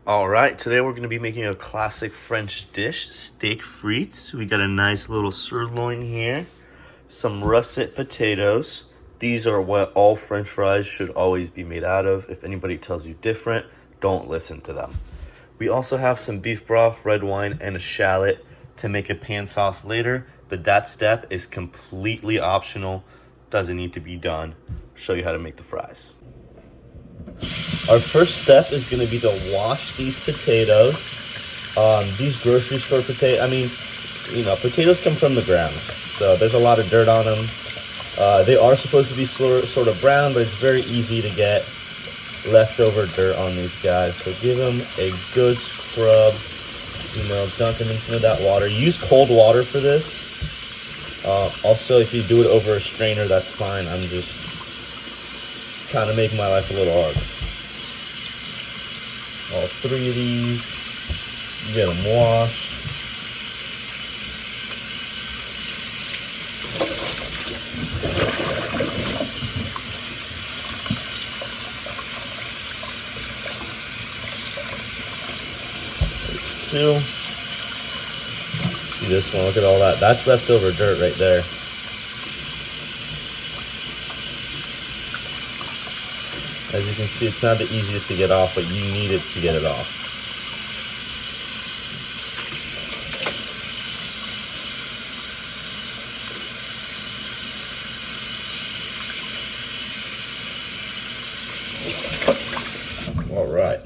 All right, today we're going to be making a classic French dish, steak frites. We got a nice little sirloin here, some russet potatoes. These are what all French fries should always be made out of. If anybody tells you different, don't listen to them. We also have some beef broth, red wine, and a shallot to make a pan sauce later, but that step is completely optional, doesn't need to be done. Show you how to make the fries. Our first step is going to be to wash these potatoes. These grocery store potatoes come from the ground, so there's a lot of dirt on them. They are supposed to be sort of brown, but it's very easy to get leftover dirt on these guys. So give them a good scrub, dunk them in some of that water. Use cold water for this. Also, if you do it over a strainer, that's fine. I'm just kind of making my life a little hard. All three of these, get them washed. There's two. See this one, look at all that. That's leftover dirt right there. As you can see, it's not the easiest to get off, but you need it to get it off. All right.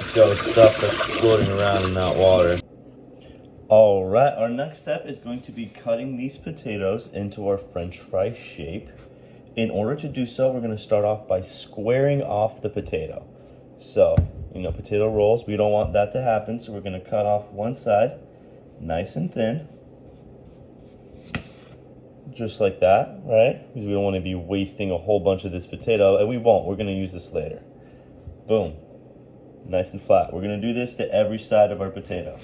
See all the stuff that's floating around in that water. All right, our next step is going to be cutting these potatoes into our French fry shape. In order to do so, we're going to start off by squaring off the potato. So, potato rolls, we don't want that to happen, so we're going to cut off one side, nice and thin. Just like that, right? Because we don't want to be wasting a whole bunch of this potato, and we won't. We're going to use this later. Boom. Nice and flat. We're going to do this to every side of our potato.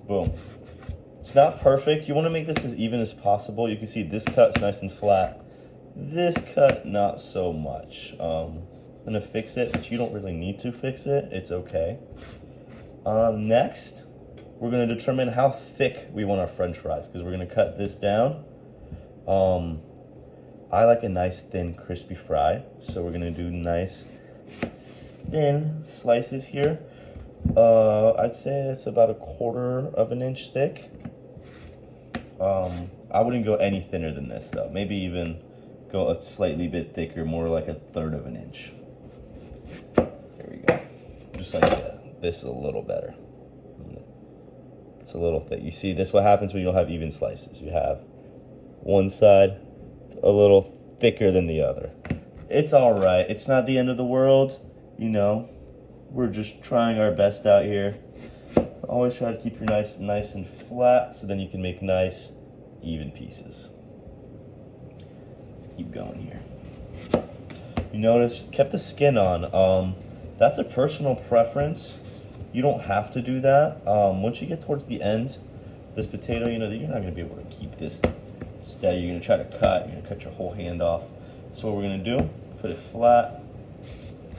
Boom. It's not perfect. You want to make this as even as possible. You can see this cut's nice and flat. This cut, not so much. I'm going to fix it, but you don't really need to fix it. It's okay. Next, we're going to determine how thick we want our French fries, because we're going to cut this down. I like a nice, thin, crispy fry, so we're going to do nice, thin slices here. I'd say it's about 1/4 of an inch thick. I wouldn't go any thinner than this though. Maybe even go a slightly bit thicker, more like 1/3 of an inch. There we go. Just like that. This is a little better. It's a little thick. You see, this is what happens when you don't have even slices. You have one side, it's a little thicker than the other. It's all right. It's not the end of the world, We're just trying our best out here. Always try to keep your nice and flat, so then you can make nice, even pieces. Let's keep going here. You notice, kept the skin on. That's a personal preference. You don't have to do that. Once you get towards the end, this potato, you're not gonna be able to keep this steady. You're gonna try to cut. You're gonna cut your whole hand off. So what we're gonna do, put it flat,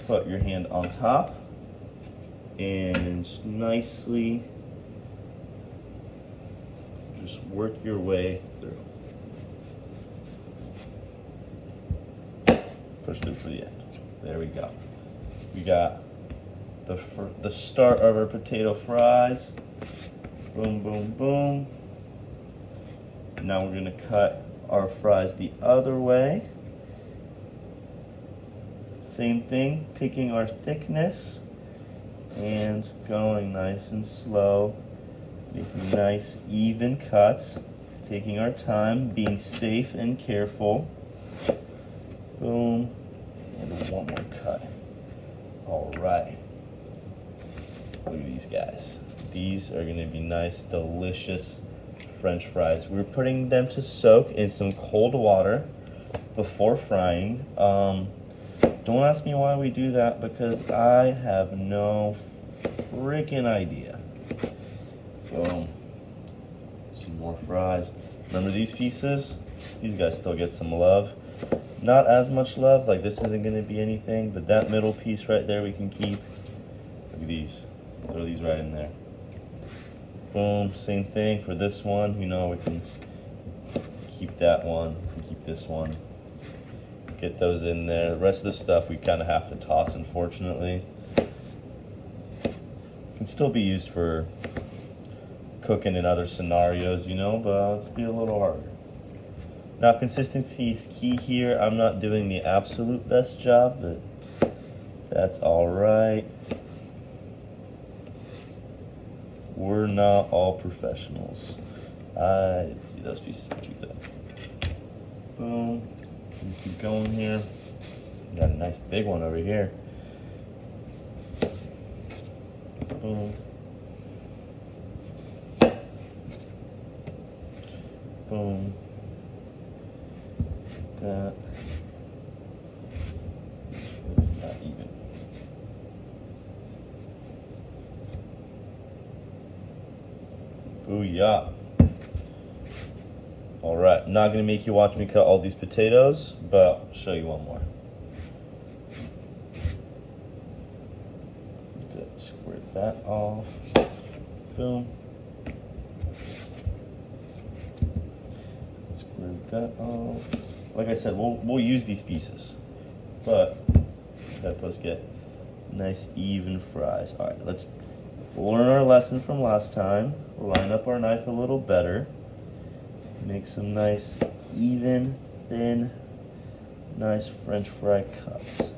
put your hand on top, and nicely just work your way through. Push through for the end. There we go. We got the start of our potato fries. Boom, boom, boom. Now we're gonna cut our fries the other way. Same thing, picking our thickness and going nice and slow, making nice even cuts, taking our time, being safe and careful. Boom, and one more cut. All right, look at these guys. These are gonna be nice, delicious French fries. We're putting them to soak in some cold water before frying. Don't ask me why we do that, because I have no freaking idea. Boom. 2 more fries. Remember these pieces? These guys still get some love. Not as much love, like this isn't gonna be anything, but that middle piece right there we can keep. Look at these, throw these right in there. Boom, same thing for this one. You know, we can keep that one, we can keep this one. Get those in there. The rest of the stuff we kind of have to toss, unfortunately. Can still be used for cooking in other scenarios, you know, but it's be a little harder. Now, consistency is key here. I'm not doing the absolute best job, but that's all right. We're not all professionals. I see those pieces are too thin. Boom. We keep going here. We got a nice big one over here. Boom. Boom. That. It's not even. Booyah. All right, I'm not gonna make you watch me cut all these potatoes, but I'll show you one more. Squirt that off. Boom. Squirt that off. Like I said, we'll use these pieces, but help us get nice even fries. All right, let's learn our lesson from last time. Line up our knife a little better. Make some nice, even, thin, nice French fry cuts.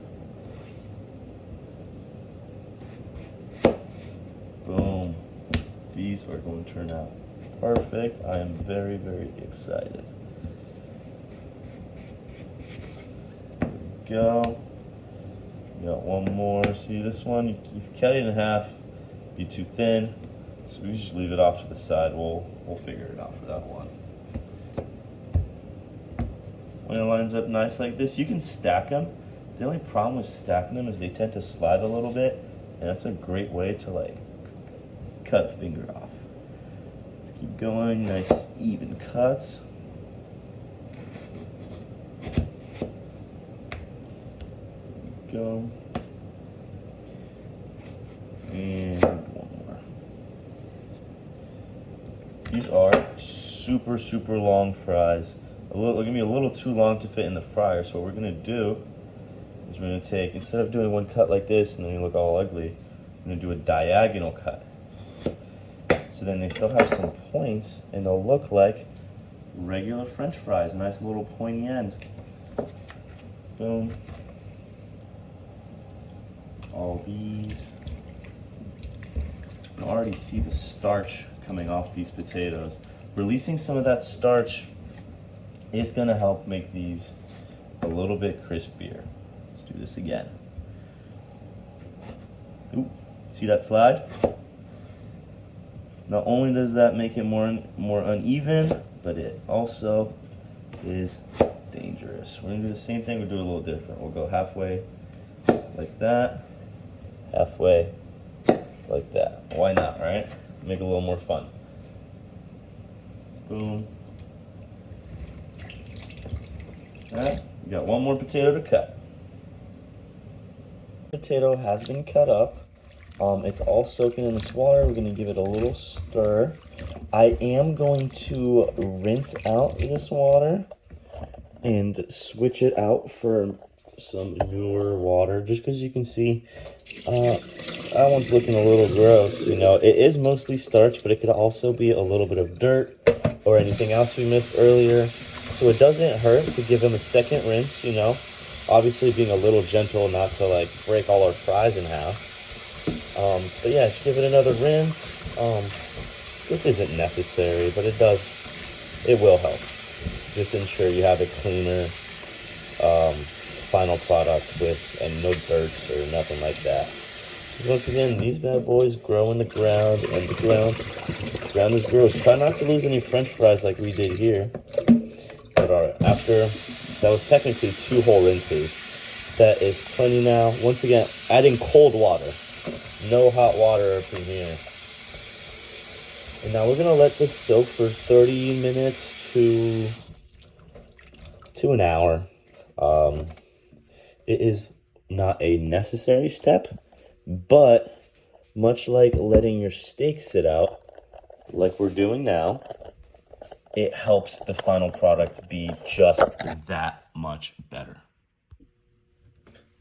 Boom. These are going to turn out perfect. I am very, very excited. There we go. We got one more. See this one? If you cut it in half, it'd be too thin. So we just leave it off to the side. We'll figure it out for that one. When it lines up nice like this, you can stack them. The only problem with stacking them is they tend to slide a little bit, and that's a great way to like cut a finger off. Let's keep going, nice even cuts. There we go. And one more. These are super, super long fries. They're gonna be a little too long to fit in the fryer, so what we're gonna do is we're gonna take, instead of doing one cut like this and then you look all ugly, we're gonna do a diagonal cut. So then they still have some points and they'll look like regular French fries, a nice little pointy end. Boom. All these. You can already see the starch coming off these potatoes. Releasing some of that starch is gonna help make these a little bit crispier. Let's do this again. Ooh, see that slide? Not only does that make it more uneven, but it also is dangerous. We're gonna do the same thing, we'll do it a little different. We'll go halfway like that, halfway like that. Why not, right? Make it a little more fun. Boom. Alright, we got one more potato to cut. Potato has been cut up. It's all soaking in this water. We're going to give it a little stir. I am going to rinse out this water and switch it out for some newer water, just because you can see that one's looking a little gross. You know, it is mostly starch, but it could also be a little bit of dirt or anything else we missed earlier. So it doesn't hurt to give them a second rinse, you know. Obviously being a little gentle, not to like break all our fries in half. But yeah, just give it another rinse. This isn't necessary, but it will help. Just ensure you have a cleaner final product with and no dirt or nothing like that. Once again, these bad boys grow in the ground, and the ground is gross. Try not to lose any French fries like we did here. But alright, after that was technically 2 whole rinses. That is plenty now. Once again, adding cold water. No hot water from here. And now we're gonna let this soak for 30 minutes to an hour. It is not a necessary step, but much like letting your steak sit out, like we're doing now, it helps the final product be just that much better.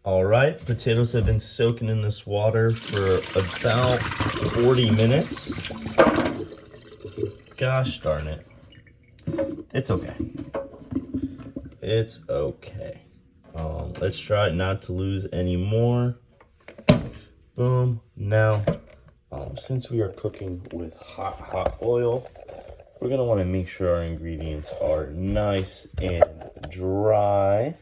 All right, potatoes have been soaking in this water for about 40 minutes. Gosh darn it. It's okay. It's okay. Let's try not to lose any more. Boom. Now, since we are cooking with hot oil, we're gonna wanna make sure our ingredients are nice and dry.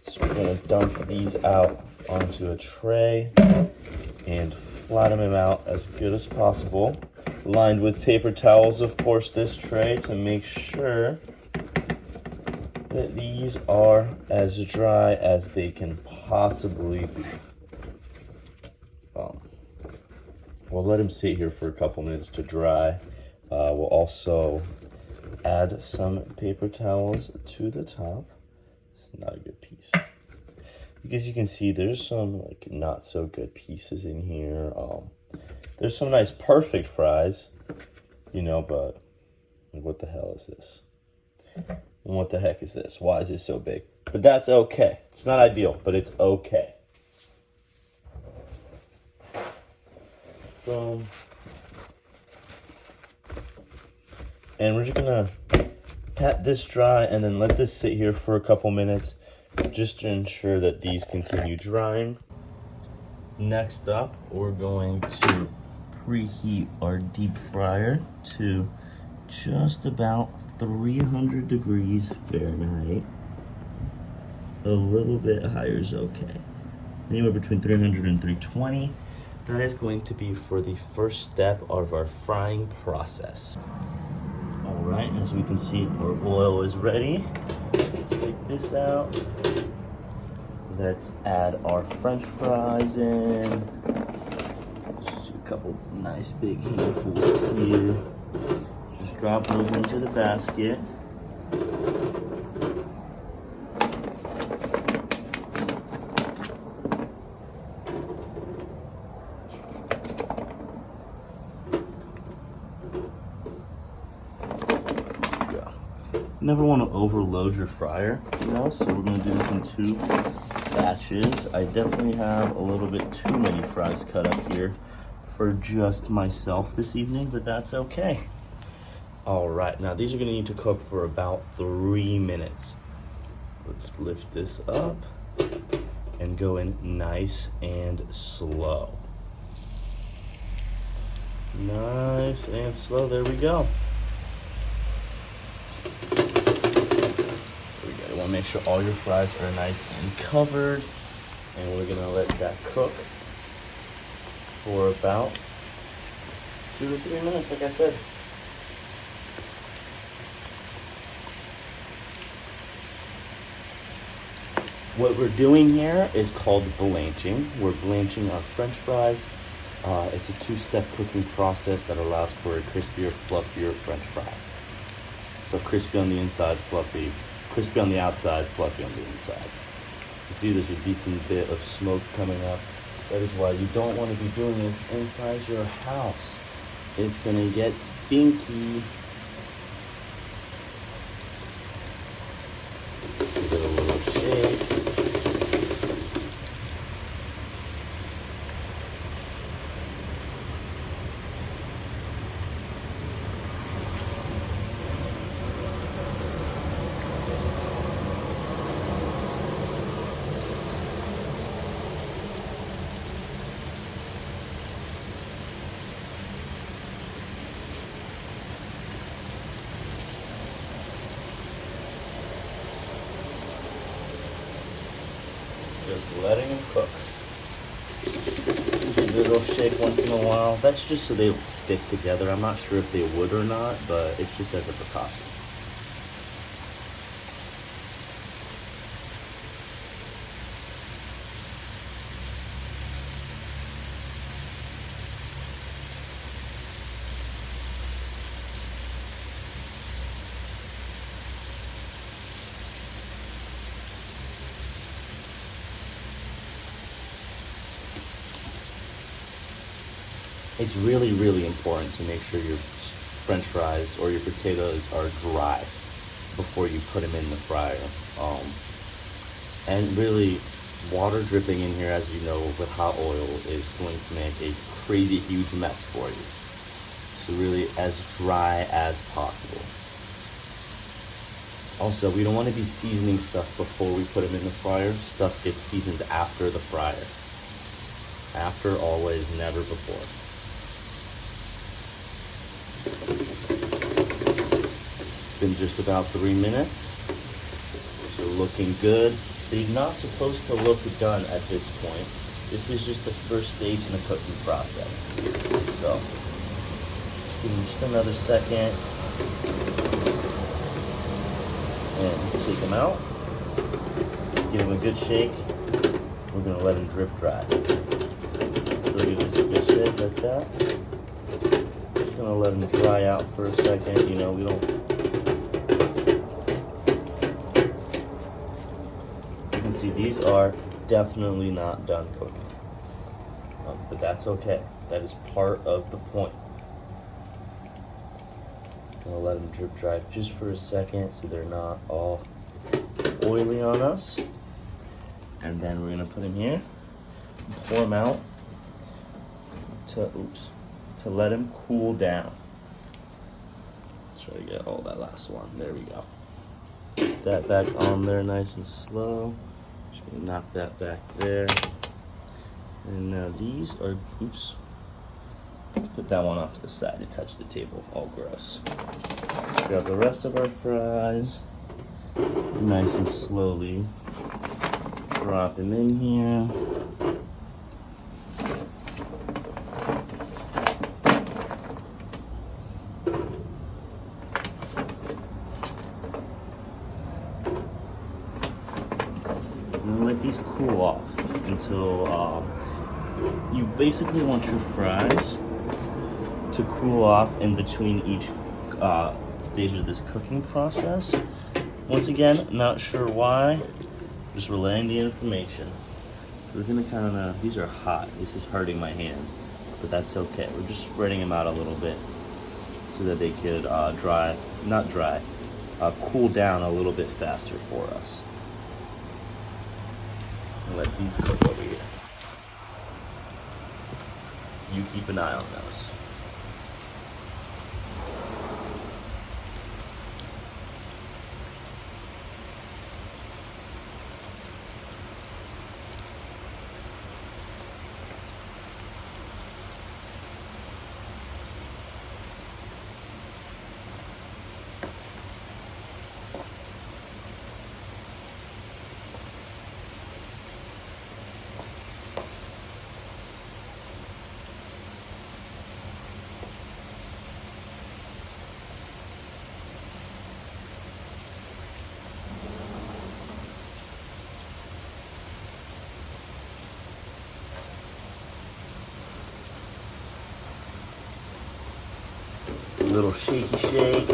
So we're gonna dump these out onto a tray and flatten them out as good as possible. Lined with paper towels, of course, this tray, to make sure that these are as dry as they can possibly be. We'll let them sit here for a couple minutes to dry. We'll also add some paper towels to the top. It's not a good piece. Because you can see there's some like not so good pieces in here. There's some nice perfect fries, you know, but what the hell is this? And what the heck is this? Why is it so big? But that's okay. It's not ideal, but it's okay. Boom. And we're just gonna pat this dry and then let this sit here for a couple minutes just to ensure that these continue drying. Next up, we're going to preheat our deep fryer to just about 300 degrees Fahrenheit. A little bit higher is okay. Anywhere between 300 and 320. That is going to be for the first step of our frying process. All right, as we can see, our oil is ready. Let's take this out. Let's add our French fries in. Just a couple nice big handfuls here. Just drop those into the basket. Never want to overload your fryer, you know, so we're going to do this in 2 batches. I definitely have a little bit too many fries cut up here for just myself this evening, but that's okay. All right, now these are going to need to cook for about 3 minutes. Let's lift this up and go in nice and slow. Nice and slow, there we go. Make sure all your fries are nice and covered, and we're gonna let that cook for about 2 to 3 minutes, like I said. What we're doing here is called blanching. We're blanching our French fries. It's a 2-step cooking process that allows for a crispier, fluffier French fry. So crispy on the inside, fluffy. Crispy on the outside, fluffy on the inside. You see there's a decent bit of smoke coming up. That is why you don't want to be doing this inside your house. It's gonna get stinky. Give it a little shake. Just letting them cook. Give it a little shake once in a while. That's just so they don't stick together. I'm not sure if they would or not, but it's just as a precaution. It's really, really important to make sure your French fries or your potatoes are dry before you put them in the fryer. And really, water dripping in here, as you know, with hot oil is going to make a crazy huge mess for you. So really as dry as possible. Also, we don't want to be seasoning stuff before we put them in the fryer. Stuff gets seasoned after the fryer. After, always, never before. It's been just about 3 minutes. So looking good. They're not supposed to look done at this point. This is just the first stage in the cooking process. So, give them just another second. And take them out. Give them a good shake. We're gonna let them drip dry. So give this a good shake like that. Just gonna let them dry out for a second. You know, we don't. See, these are definitely not done cooking, but that's okay. That is part of the point. I'm gonna let them drip dry just for a second so they're not all oily on us. And then we're gonna put them here, pour them out to let them cool down. Try to get all that last one. There we go. Get that back on there nice and slow. Just gonna knock that back there. And now these are, put that one off to the side to touch the table, all gross. Let's grab the rest of our fries, nice and slowly drop them in here. And let these cool off until you basically want your fries to cool off in between each stage of this cooking process. Once again, not sure why, just relaying the information. We're gonna kind of, these are hot. This is hurting my hand, but that's okay. We're just spreading them out a little bit so that they could cool down a little bit faster for us. And let these cook over here. You keep an eye on those. A little shaky shake.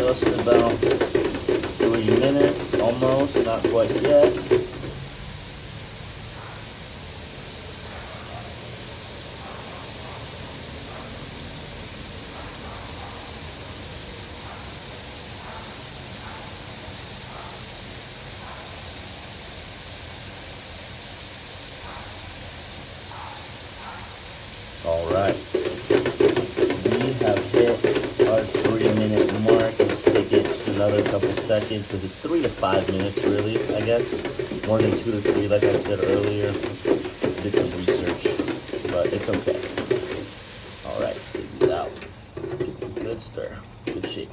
just about 3 minutes, almost, not quite yet. All right, we have hit our 3-minute mark. Let's take it to another couple seconds because it's 3 to 5 minutes really, I guess. More than 2 to 3, like I said earlier. Did some research, but it's okay. All right, take these out. Good stir, good shake.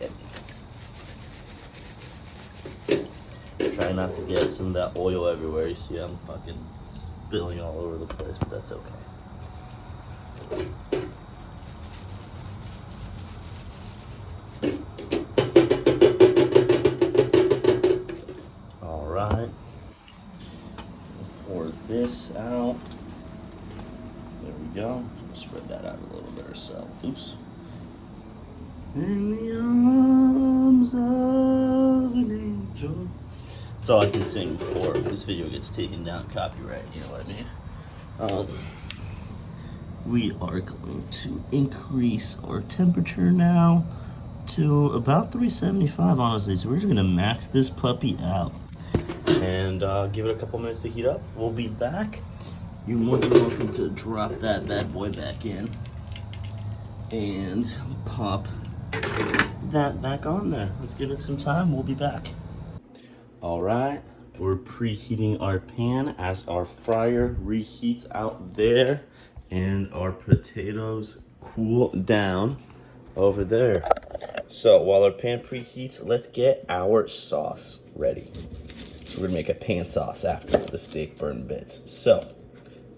Try not to get some of that oil everywhere. You see I'm fucking spilling all over the place, but that's okay. All right, pour this out. There we go. Spread that out a little bit or so. Oops. In the arms of an angel. That's all I can sing before this video gets taken down, copyright, you know what I mean? We are going to increase our temperature now to about 375, honestly. So we're just gonna max this puppy out and give it a couple minutes to heat up. We'll be back. You're more than welcome to drop that bad boy back in and pop that back on there. Let's give it some time. We'll be back. All right, we're preheating our pan as our fryer reheats out there and our potatoes cool down over there. So while our pan preheats, let's get our sauce ready. So we're gonna make a pan sauce after the steak burn bits. So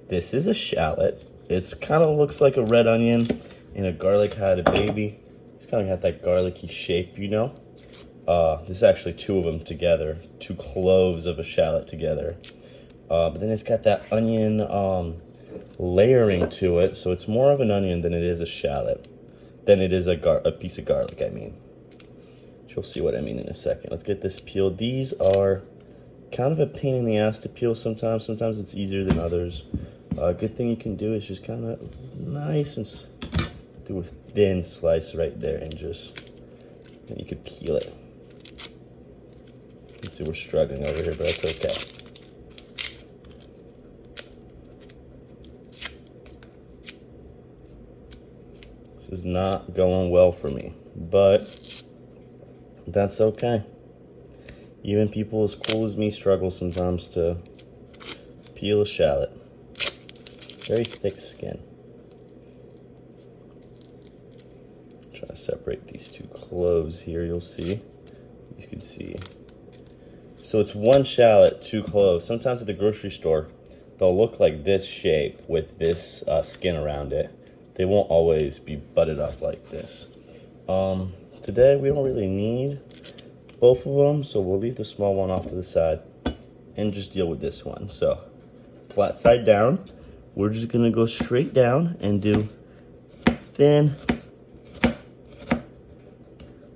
this is a shallot. It's kind of looks like a red onion and a garlic had a baby. It's kind of got that garlicky shape, you know? This is actually 2 of them together, 2 cloves of a shallot together. But then it's got that onion layering to it, so it's more of an onion than it is a shallot. Than it is a piece of garlic, I mean. You'll see what I mean in a second. Let's get this peeled. These are kind of a pain in the ass to peel sometimes. Sometimes it's easier than others. A good thing you can do is just kind of nice and do a thin slice right there and just, then you could peel it. You can see we're struggling over here, but that's okay. This is not going well for me, but that's okay. Even people as cool as me struggle sometimes to peel a shallot. Very thick skin. Try to separate these 2 cloves here, you'll see. You can see. So it's 1 shallot, 2 cloves. Sometimes at the grocery store, they'll look like this shape with this skin around it. They won't always be butted up like this. Today we don't really need both of them, so we'll leave the small one off to the side and just deal with this one. So flat side down, we're just gonna go straight down and do thin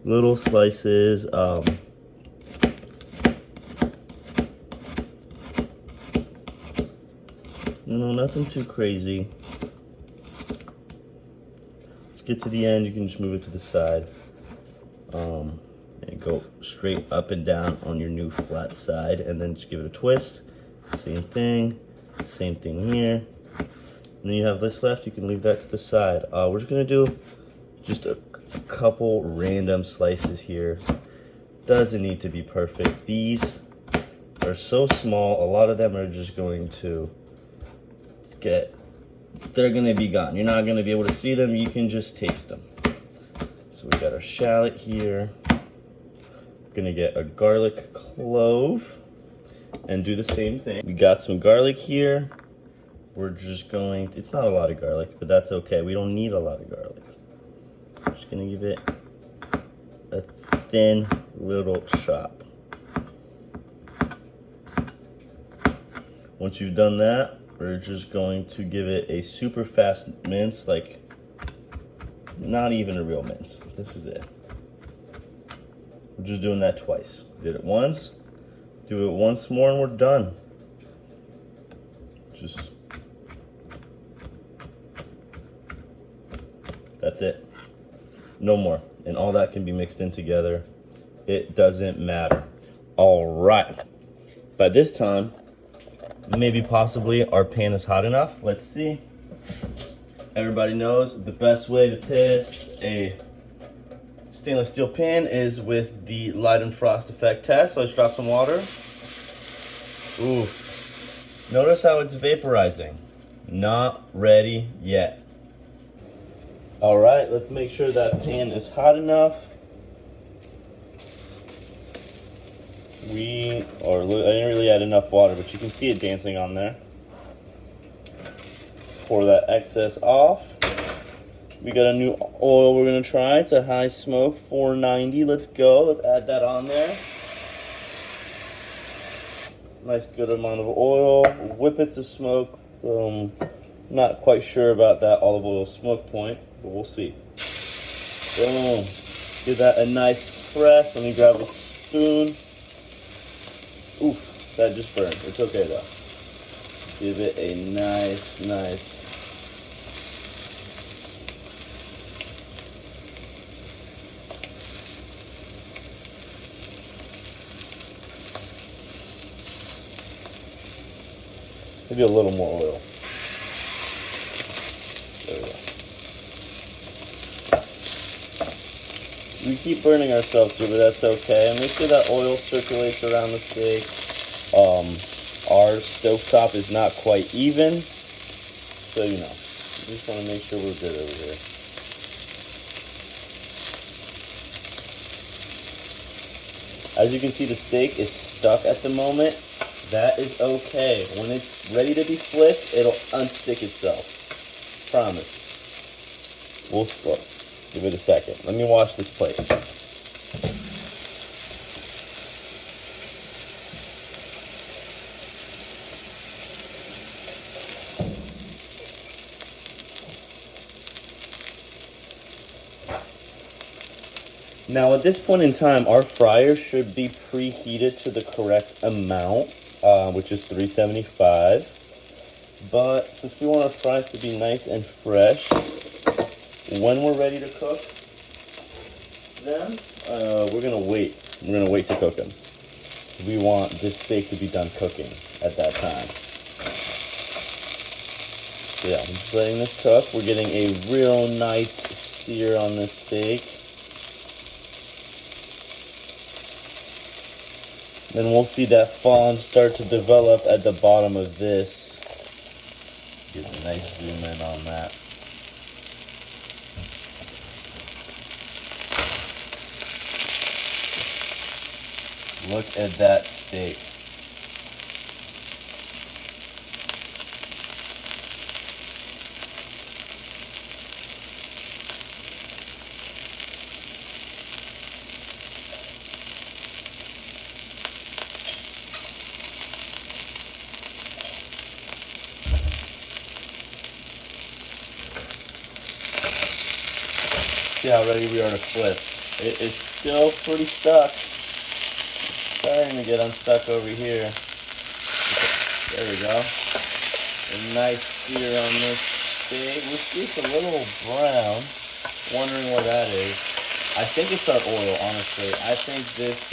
little slices. Nothing too crazy. Let's get to the end. You can just move it to the side. And go straight up and down on your new flat side, and then just give it a twist. Same thing here. And then you have this left. You can leave that to the side. We're just gonna do just a couple random slices here. Doesn't need to be perfect. These are so small. A lot of them are just going to they're gonna be gone. You're not gonna be able to see them. You can just taste them. So we got our shallot here. Gonna get a garlic clove and do the same thing. We got some garlic here. We're just going, it's not a lot of garlic, but that's okay. We don't need a lot of garlic. I'm just gonna give it a thin little chop. Once you've done that, we're just going to give it a super fast mince, like not even a real mince. This is it. We're just doing that twice. Did it once, do it once more, and we're done. Just, that's it. No more. And all that can be mixed in together. It doesn't matter. All right. By this time, maybe possibly our pan is hot enough. Let's see. Everybody knows the best way to test a stainless steel pan is with the light and frost effect test. So let's drop some water. Ooh. Notice how it's vaporizing. Not ready yet. All right, let's make sure that pan is hot enough. I didn't really add enough water, but you can see it dancing on there. Pour that excess off. We got a new oil we're gonna try. It's a high smoke, 490. Let's go, let's add that on there. Nice good amount of oil, whippets of smoke. Not quite sure about that olive oil smoke point, but we'll see. Boom. Give that a nice press. Let me grab a spoon. Oof, that just burned. It's okay though. Give it a nice. Maybe a little more oil. There we go. We keep burning ourselves here, but that's okay. And make sure that oil circulates around the steak. Our stovetop is not quite even, so you know, we just want to make sure we're good over here. As you can see, the steak is stuck at the moment. That is okay. When it's ready to be flipped, it'll unstick itself. Promise. We'll start. Give it a second. Let me wash this plate. Now at this point in time, our fryer should be preheated to the correct amount, which is 375. But since we want our fries to be nice and fresh, when we're ready to cook them, we're gonna wait. We're gonna wait to cook them. We want this steak to be done cooking at that time. So yeah, I'm just letting this cook. We're getting a real nice sear on this steak. Then we'll see that fond start to develop at the bottom of this. Get a nice zoom in on that. Look at that steak. See how ready we are to flip. It's still pretty stuck. Starting to get unstuck over here. There we go. A nice sear on this steak. We see it's a little brown. Wondering what that is. I think it's our oil, honestly. I think this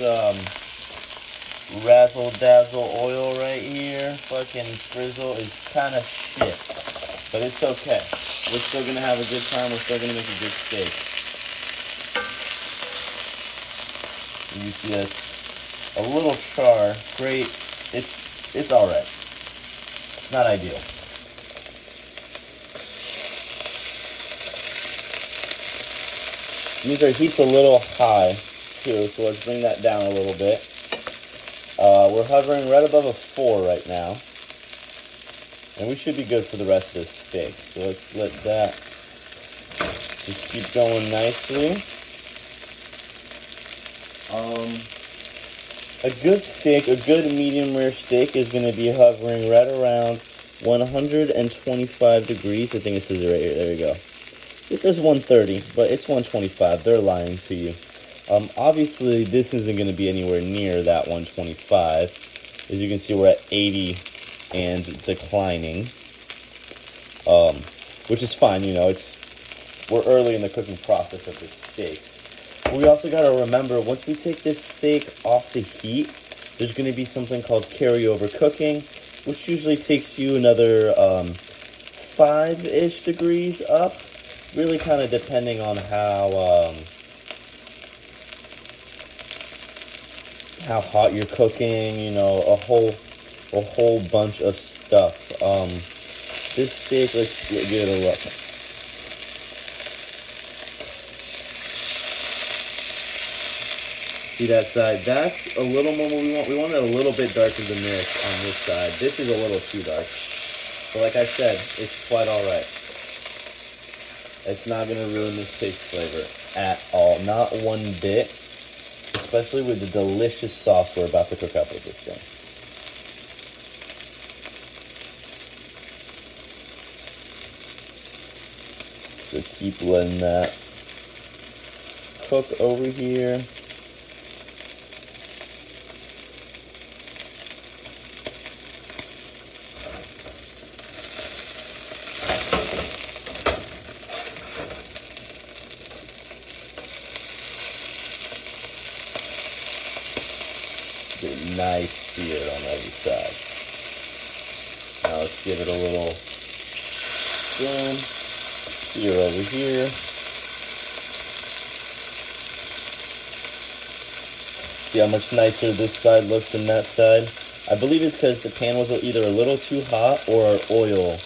razzle dazzle oil right here, fucking frizzle, is kind of shit. But it's okay. We're still gonna have a good time. We're still gonna make a good steak. You see that's a little char. Great. It's all right. It's not ideal. It means our heat's a little high too, so let's bring that down a little bit. We're hovering right above a 4 right now, and we should be good for the rest of this steak. So let's let that just keep going nicely. A good steak, a good medium rare steak is going to be hovering right around 125 degrees. I think it says it right here. There we go. This says 130, but it's 125. They're lying to you. Obviously, this isn't going to be anywhere near that 125. As you can see, we're at 80 and declining, which is fine. You know, we're early in the cooking process of the steaks. But we also got to remember, once we take this steak off the heat, there's going to be something called carryover cooking, which usually takes you another 5-ish degrees up, really kind of depending on how hot you're cooking, you know, a whole bunch of stuff. This steak, let's give it a look. See that side? That's a little more what we want. We want it a little bit darker than this on this side. This is a little too dark. But like I said, it's quite all right. It's not going to ruin this taste flavor at all. Not one bit. Especially with the delicious sauce we're about to cook up with this thing. So keep letting that cook over here. Get a nice sear on every side. Now let's give it a little spoon. Sear over here. See how much nicer this side looks than that side? I believe it's because the pan was either a little too hot or our oil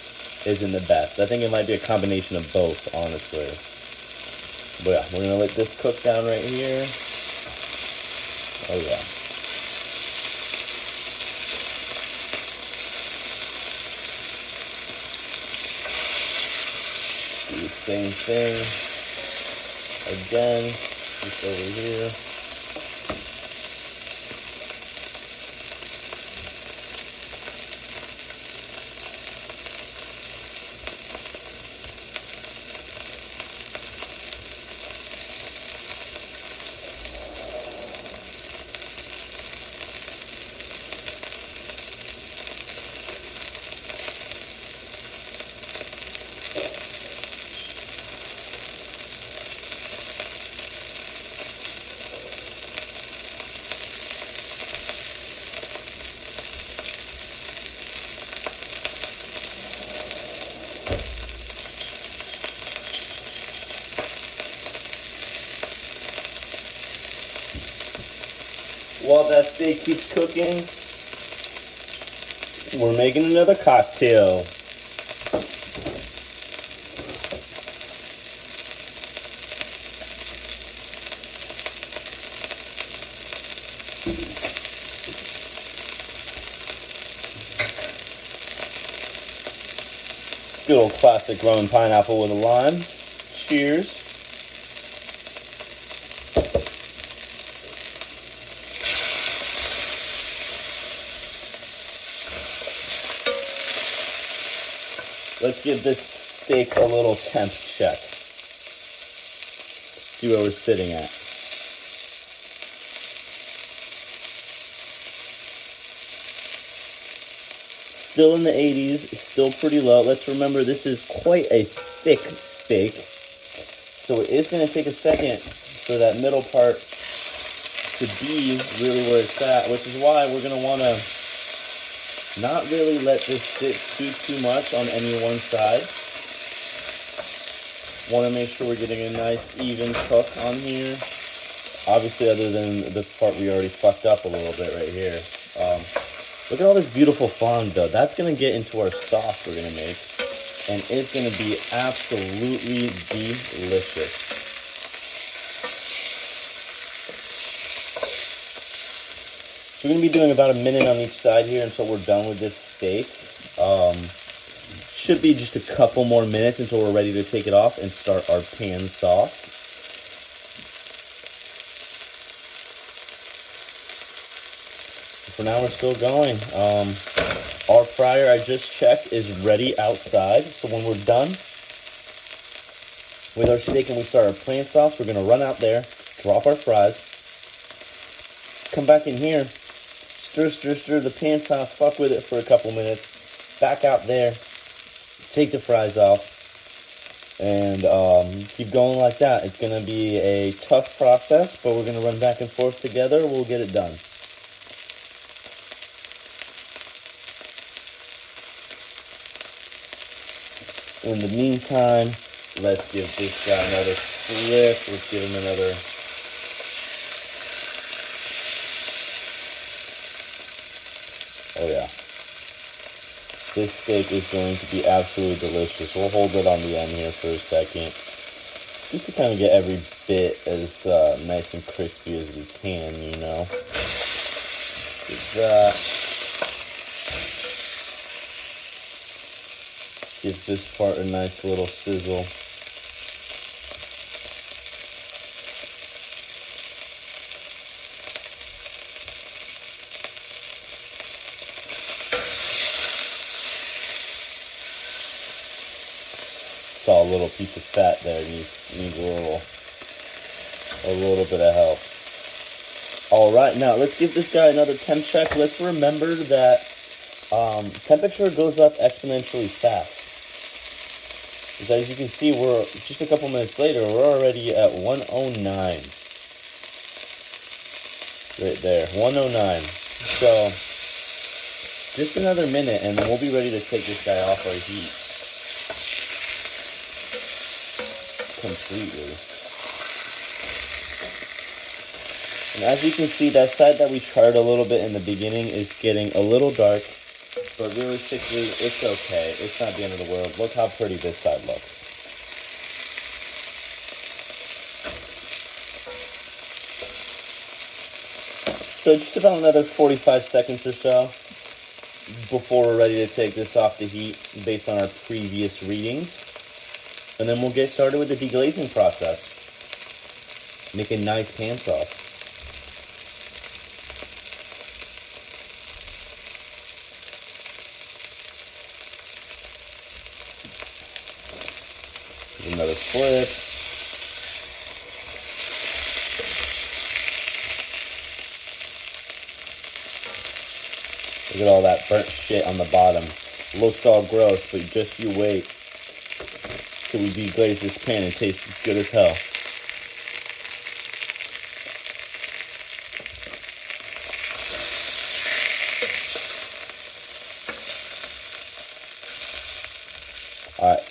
isn't the best. I think it might be a combination of both, honestly. But yeah, we're going to let this cook down right here. Oh yeah. Do the same thing again, just over here. While that steak keeps cooking, we're making another cocktail. Good old classic rum and pineapple with a lime. Cheers. Let's give this steak a little temp check. See where we're sitting at. Still in the 80s, still pretty low. Let's remember this is quite a thick steak. So it is going to take a second for that middle part to be really where it's at, which is why we're going to want to not really let this sit too much on any one side. Want to make sure we're getting a nice even cook on here. Obviously, other than the part we already fucked up a little bit right here. Look at all this beautiful fondue. That's going to get into our sauce we're going to make. And it's going to be absolutely delicious. So we're going to be doing about a minute on each side here until we're done with this steak. Should be just a couple more minutes until we're ready to take it off and start our pan sauce. For now, we're still going. Our fryer, I just checked, is ready outside. So when we're done with our steak and we start our plant sauce, we're going to run out there, Drop our fries. Come back in here. Stir, stir, stir the pan sauce. Fuck with it for a couple minutes. Back out there. Take the fries off. And keep going like that. It's going to be a tough process, but we're going to run back and forth together. We'll get it done. In the meantime, let's give this guy another flip. Let's give him another. Oh yeah. This steak is going to be absolutely delicious. We'll hold it on the end here for a second, just to kind of get every bit as nice and crispy as we can, you know. Give that. Give this part a nice little sizzle. Saw a little piece of fat there. Needs a little bit of help. All right, now let's give this guy another temp check. Let's remember that temperature goes up exponentially fast. Because as you can see, we're just a couple minutes later, we're already at 109. Right there, 109. So, just another minute, and then we'll be ready to take this guy off our heat. Completely. And as you can see, that side that we charred a little bit in the beginning is getting a little dark. But realistically, it's okay. It's not the end of the world. Look how pretty this side looks. So just about another 45 seconds or so before we're ready to take this off the heat based on our previous readings. And then we'll get started with the deglazing process. Make a nice pan sauce. Another flip. Look at all that burnt shit on the bottom. Looks all gross, but just you wait till we deglaze this pan and taste as good as hell. Alright.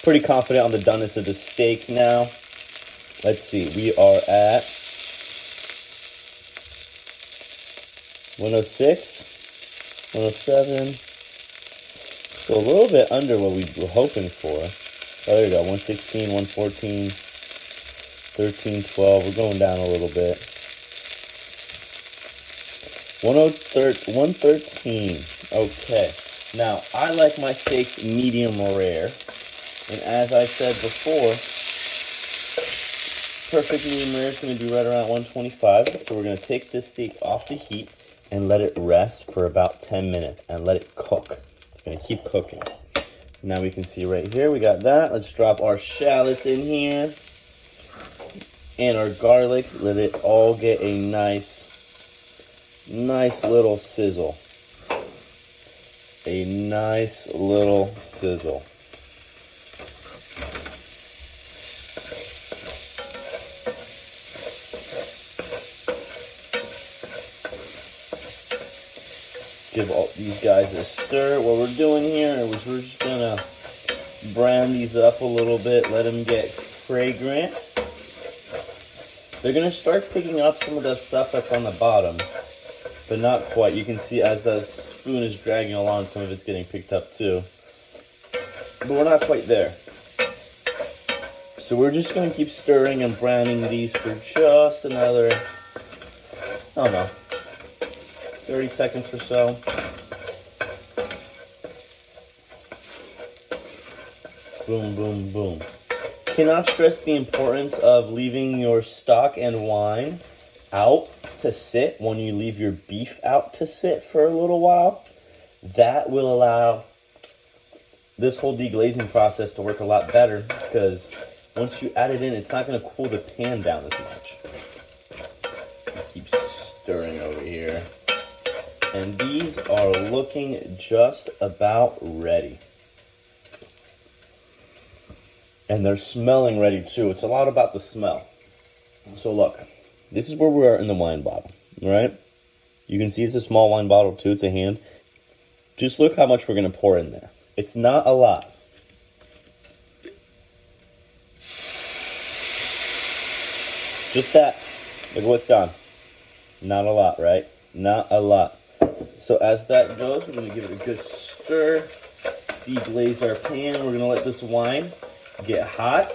Pretty confident on the doneness of the steak now. Let's see, we are at 106, 107. So a little bit under what we were hoping for. Oh, there we go, 116, 114, 13, 12. We're going down a little bit. 113. Okay. Now, I like my steaks medium rare. And as I said before, perfect medium rare is going to be right around 125. So we're going to take this steak off the heat and let it rest for about 10 minutes and let it cook. It's going to keep cooking. Now we can see right here, we got that. Let's drop our shallots in here and our garlic. Let it all get a nice little sizzle. A nice little sizzle. Give all these guys a stir. What we're doing here is we're just gonna brown these up a little bit, let them get fragrant. They're gonna start picking up some of the stuff that's on the bottom, but not quite. You can see as the spoon is dragging along, some of it's getting picked up too. But we're not quite there. So we're just gonna keep stirring and browning these for just another, I don't know, 30 seconds or so. Boom, boom, boom. Cannot stress the importance of leaving your stock and wine out to sit when you leave your beef out to sit for a little while. That will allow this whole deglazing process to work a lot better because once you add it in, it's not going to cool the pan down as much. Keep stirring over here. And these are looking just about ready. And they're smelling ready too. It's a lot about the smell. So look, this is where we are in the wine bottle, all right? You can see it's a small wine bottle too, it's a hand. Just look how much we're gonna pour in there. It's not a lot. Just that, look what's gone. Not a lot, right? Not a lot. So as that goes, we're gonna give it a good stir. Deglaze our pan. We're gonna let this wine get hot.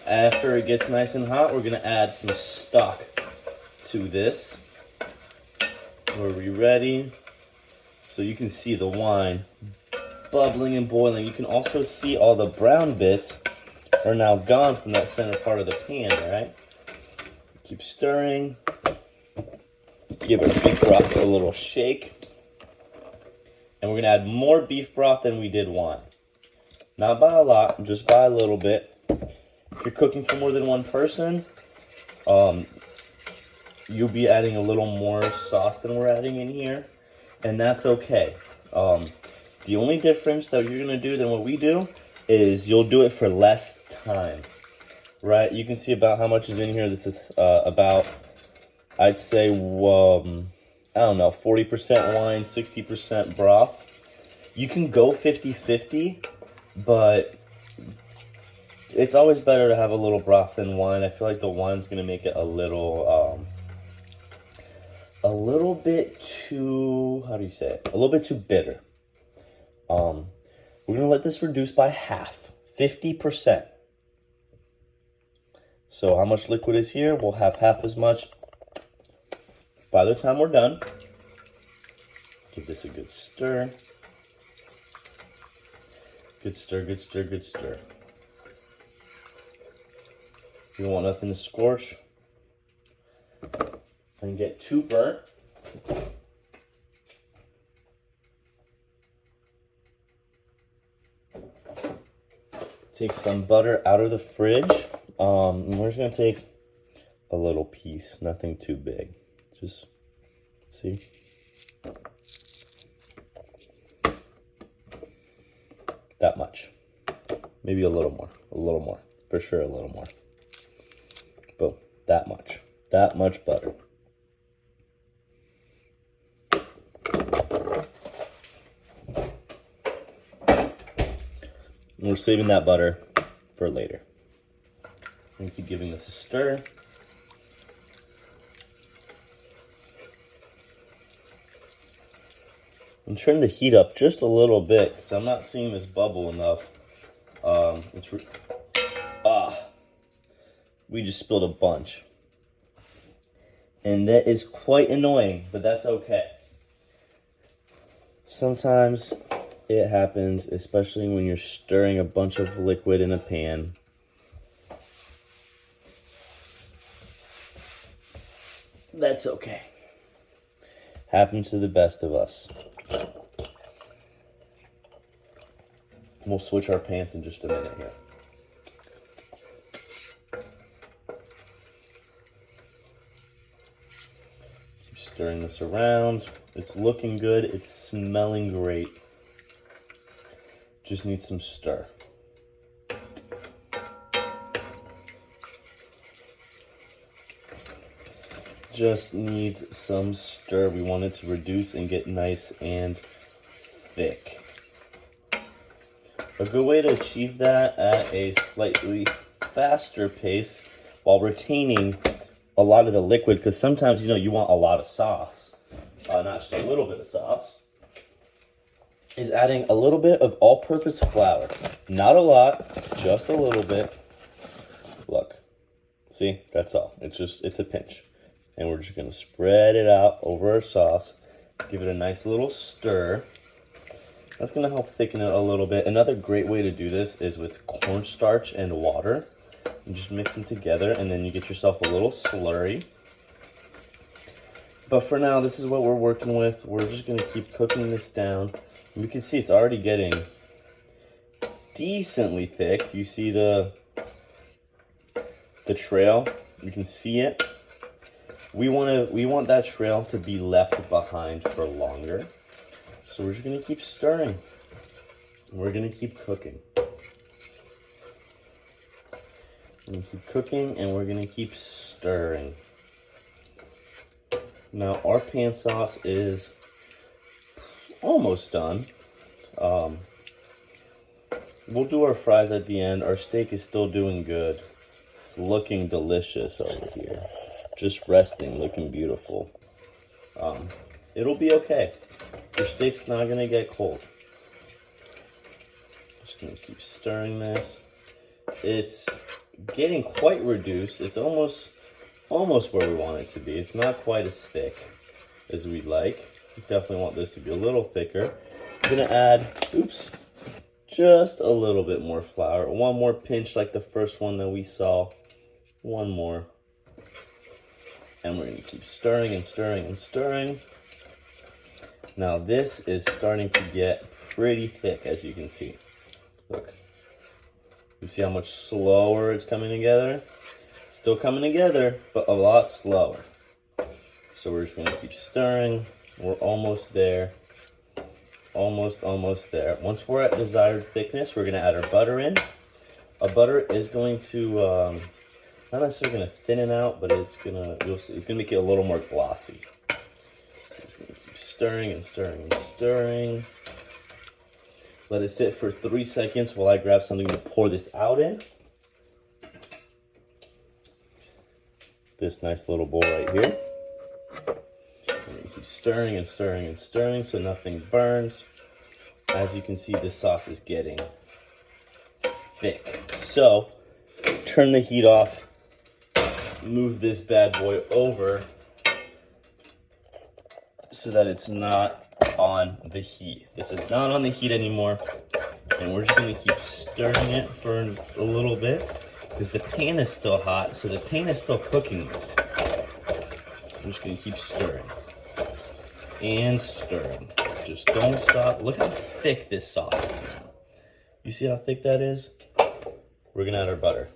After it gets nice and hot, we're gonna add some stock to this. Are we ready? So you can see the wine bubbling and boiling. You can also see all the brown bits are now gone from that center part of the pan, right? Keep stirring. Give our beef broth a little shake. And we're gonna add more beef broth than we did wine. Not by a lot, just by a little bit. If you're cooking for more than one person, you'll be adding a little more sauce than we're adding in here, and that's okay. The only difference that you're gonna do than what we do is you'll do it for less time, right? You can see about how much is in here. This is about, I'd say, I don't know, 40% wine, 60% broth. You can go 50-50, but it's always better to have a little broth than wine. I feel like the wine's gonna make it a little bit too, how do you say it? A little bit too bitter. We're gonna let this reduce by half, 50%. So how much liquid is here? We'll have half as much by the time we're done. Give this a good stir. Good stir, good stir, good stir. You don't want nothing to scorch and get too burnt. Take some butter out of the fridge. And we're just gonna take a little piece, nothing too big. Just see. That much. Maybe a little more, for sure a little more. Boom, that much butter. And we're saving that butter for later. And keep giving this a stir. And turn the heat up just a little bit because I'm not seeing this bubble enough. We just spilled a bunch. And that is quite annoying, but that's okay. Sometimes it happens, especially when you're stirring a bunch of liquid in a pan. That's okay. Happens to the best of us. We'll switch our pans in just a minute here. Keep stirring this around. It's looking good. It's smelling great. Just needs some stir. Just needs some stir. We want it to reduce and get nice and thick. A good way to achieve that at a slightly faster pace while retaining a lot of the liquid, because sometimes, you want a lot of sauce, not just a little bit of sauce, is adding a little bit of all-purpose flour. Not a lot, just a little bit. Look, see, that's all. It's a pinch. And we're just gonna spread it out over our sauce, give it a nice little stir. That's gonna help thicken it a little bit. Another great way to do this is with cornstarch and water. And just mix them together, and then you get yourself a little slurry. But for now, this is what we're working with. We're just gonna keep cooking this down. You can see it's already getting decently thick. You see the the trail. You can see it. We want that trail to be left behind for longer. So we're just gonna keep stirring. We're gonna keep cooking. We're gonna keep cooking and we're gonna keep stirring. Now our pan sauce is almost done. We'll do our fries at the end. Our steak is still doing good. It's looking delicious over here. Just resting, looking beautiful. It'll be okay. Your steak's not gonna get cold. Just gonna keep stirring this. It's getting quite reduced. It's almost where we want it to be. It's not quite as thick as we'd like. We definitely want this to be a little thicker. I'm gonna add, just a little bit more flour. One more pinch like the first one that we saw. One more. And we're gonna keep stirring and stirring and stirring. Now this is starting to get pretty thick, as you can see. Look, you see how much slower it's coming together? Still coming together, but a lot slower. So we're just gonna keep stirring. We're almost there. Almost there. Once we're at desired thickness, we're gonna add our butter in. Our butter is going to, not necessarily gonna thin it out, but you'll see, it's gonna make it a little more glossy. So just gonna keep stirring and stirring and stirring. Let it sit for 3 seconds while I grab something to pour this out in. This nice little bowl right here. Keep stirring and stirring and stirring so nothing burns. As you can see, this sauce is getting thick. So, turn the heat off. Move this bad boy over so that it's not on the heat. This is not on the heat anymore. And we're just gonna keep stirring it for a little bit because the pan is still hot, so the pan is still cooking this. I'm just gonna keep stirring and stirring. Just don't stop. Look how thick this sauce is now. You see how thick that is? We're gonna add our butter.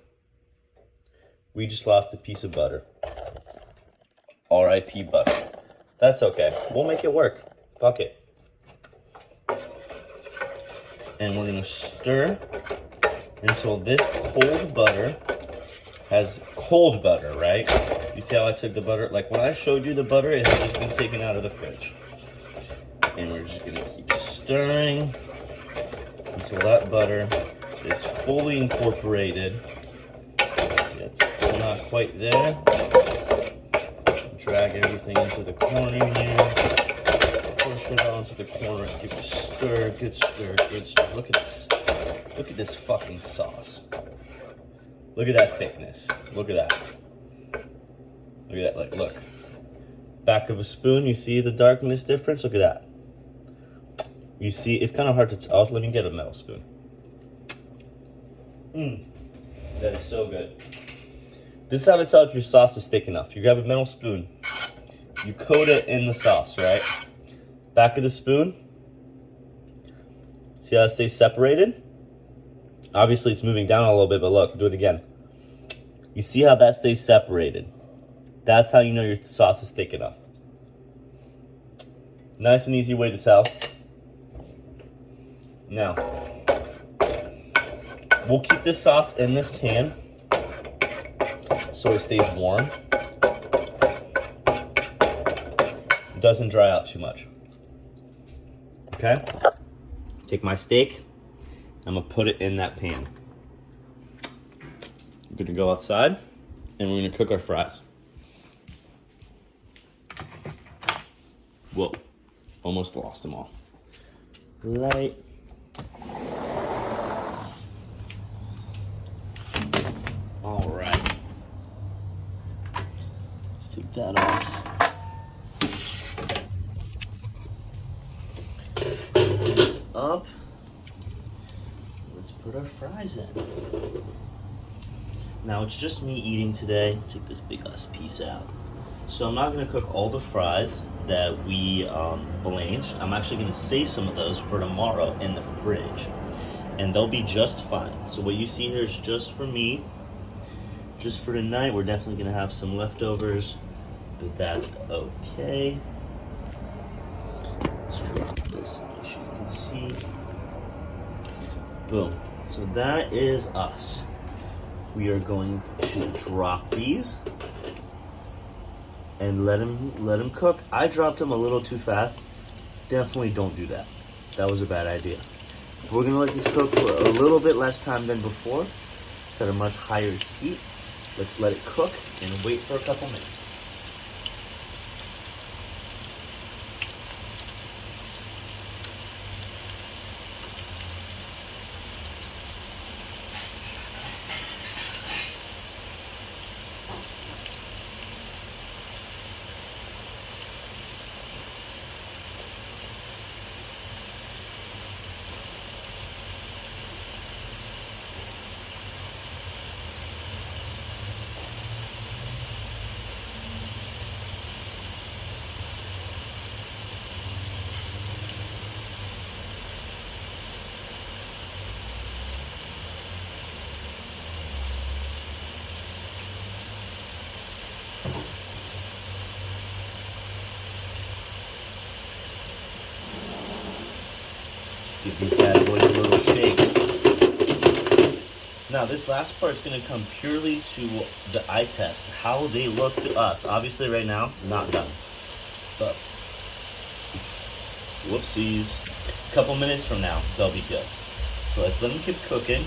We just lost a piece of butter. R.I.P. butter. That's okay. We'll make it work. Fuck it. And we're gonna stir until this cold butter has cold butter, right? You see how I took the butter? Like when I showed you the butter, it had just been taken out of the fridge. And we're just gonna keep stirring until that butter is fully incorporated. See, it's still not quite there. Drag everything into the corner here. Push it onto the corner and give it a stir, good stir, good stir. Look at this. Look at this fucking sauce. Look at that thickness. Look at that. Look at that, like, look. Back of a spoon, you see the darkness difference? Look at that. You see, it's kind of hard to tell. Let me get a metal spoon. That is so good. This is how to tell if your sauce is thick enough. You grab a metal spoon. You coat it in the sauce, right? Back of the spoon. See how it stays separated? Obviously, it's moving down a little bit, but look, do it again. You see how that stays separated? That's how you know your sauce is thick enough. Nice and easy way to tell. Now, we'll keep this sauce in this pan so it stays warm. It doesn't dry out too much. Okay? Take my steak. I'm gonna put it in that pan. I'm gonna go outside and we're gonna cook our fries. Whoa, almost lost them all. Light. All right. Let's take that off. Put this up. Let's put our fries in. Now it's just me eating today. Take this big ass piece out. So I'm not gonna cook all the fries that we blanched. I'm actually gonna save some of those for tomorrow in the fridge. And they'll be just fine. So what you see here is just for me. just for tonight. We're definitely gonna have some leftovers, but that's okay. Let's drop this, make sure you can see. Boom. So that is us. We are going to drop these and let them cook. I dropped them a little too fast. Definitely don't do that. That was a bad idea. We're gonna let this cook for a little bit less time than before. It's at a much higher heat. Let's let it cook and wait for a couple minutes. Give these bad boys a little shake. Now this last part is going to come purely to the eye test, how they look to us. Obviously right now, not done. But, whoopsies. A couple minutes from now, they'll be good. So let's let them keep cooking.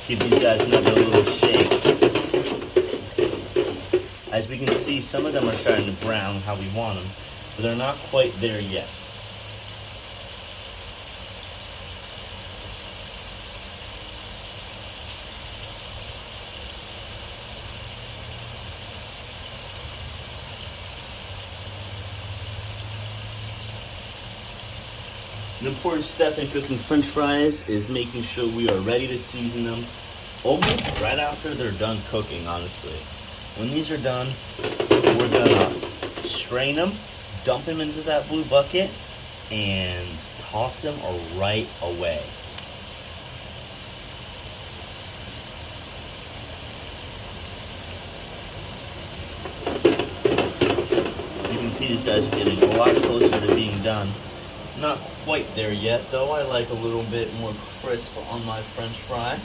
Give these guys another little shake. As we can see, some of them are starting to brown how we want them, but they're not quite there yet. An important step in cooking French fries is making sure we are ready to season them almost right after they're done cooking, honestly. When these are done, we're gonna strain them, dump them into that blue bucket, and toss them right away. You can see these guys are getting a lot closer to being done. Not quite there yet, though. I like a little bit more crisp on my French fry.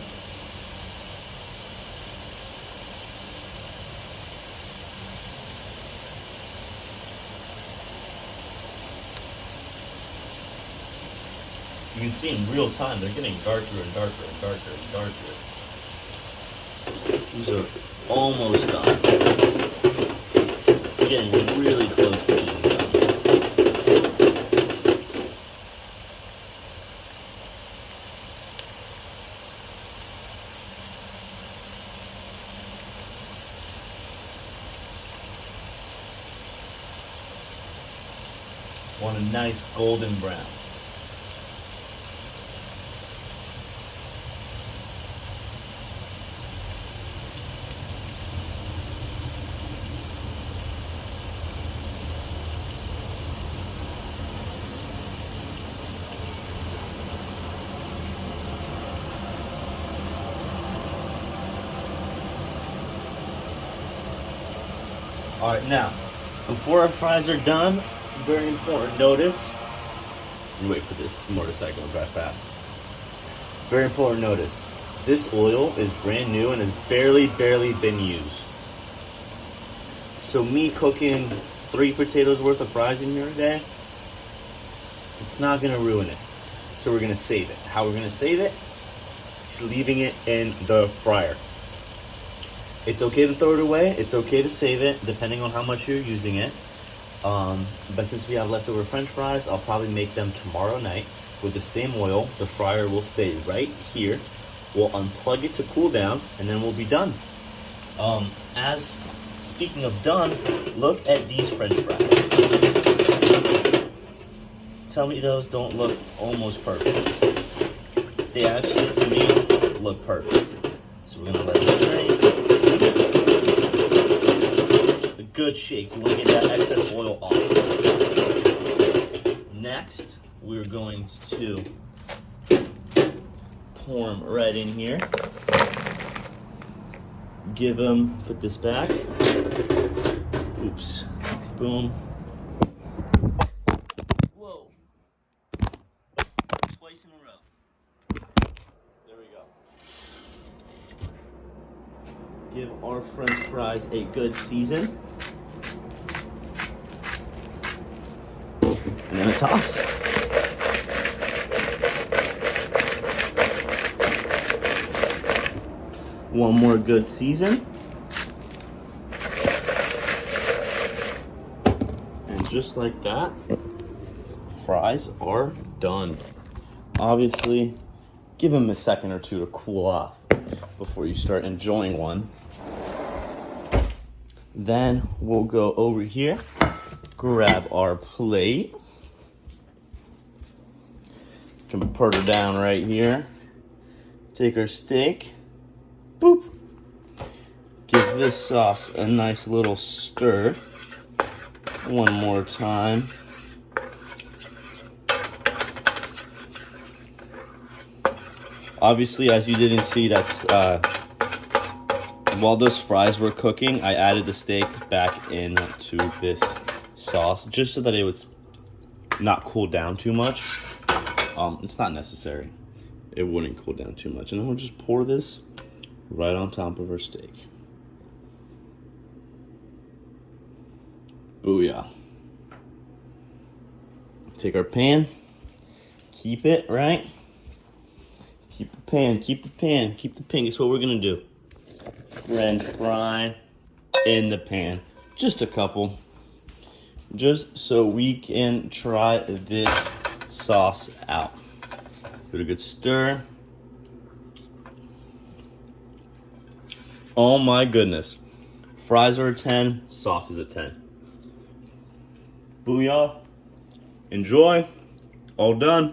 You can see in real time, they're getting darker and darker and darker and darker. These are almost done. Getting really close to being done. Want a nice golden brown. All right, now, before our fries are done, very important notice. Wait for this motorcycle to drive fast. Very important notice. This oil is brand new and has barely been used. So me cooking 3 potatoes worth of fries in here today, it's not gonna ruin it. So we're gonna save it. How we're gonna save it? Just leaving it in the fryer. It's okay to throw it away. It's okay to save it, depending on how much you're using it. But since we have leftover French fries, I'll probably make them tomorrow night with the same oil. The fryer will stay right here. We'll unplug it to cool down, and then we'll be done. Speaking of done, look at these French fries. Tell me those don't look almost perfect. They actually, to me, look perfect. So we're gonna let it drain. A good shake. You wanna get that excess oil off. Next, we're going to pour them right in here. Put this back. Oops. Boom. Whoa. Twice in a row. There we go. Give our French fries a good season. And then a toss. One more good season. And just like that, fries are done. Obviously, give them a second or two to cool off before you start enjoying one. Then we'll go over here, grab our plate. Can put her down right here. Take our steak. Boop. Give this sauce a nice little stir. One more time. Obviously, as you didn't see, that's while those fries were cooking, I added the steak back into this sauce just so that it would not cool down too much. It's not necessary. It wouldn't cool down too much. And then we'll just pour this right on top of our steak. Booyah. Take our pan, keep it, right? Keep the pan, keep the pan, keep the pan. Guess what we're gonna do? French fry in the pan. Just a couple. Just so we can try this sauce out. Give it a good stir. Oh my goodness. Fries are a 10, sauce is a 10. Booyah. Enjoy. All done.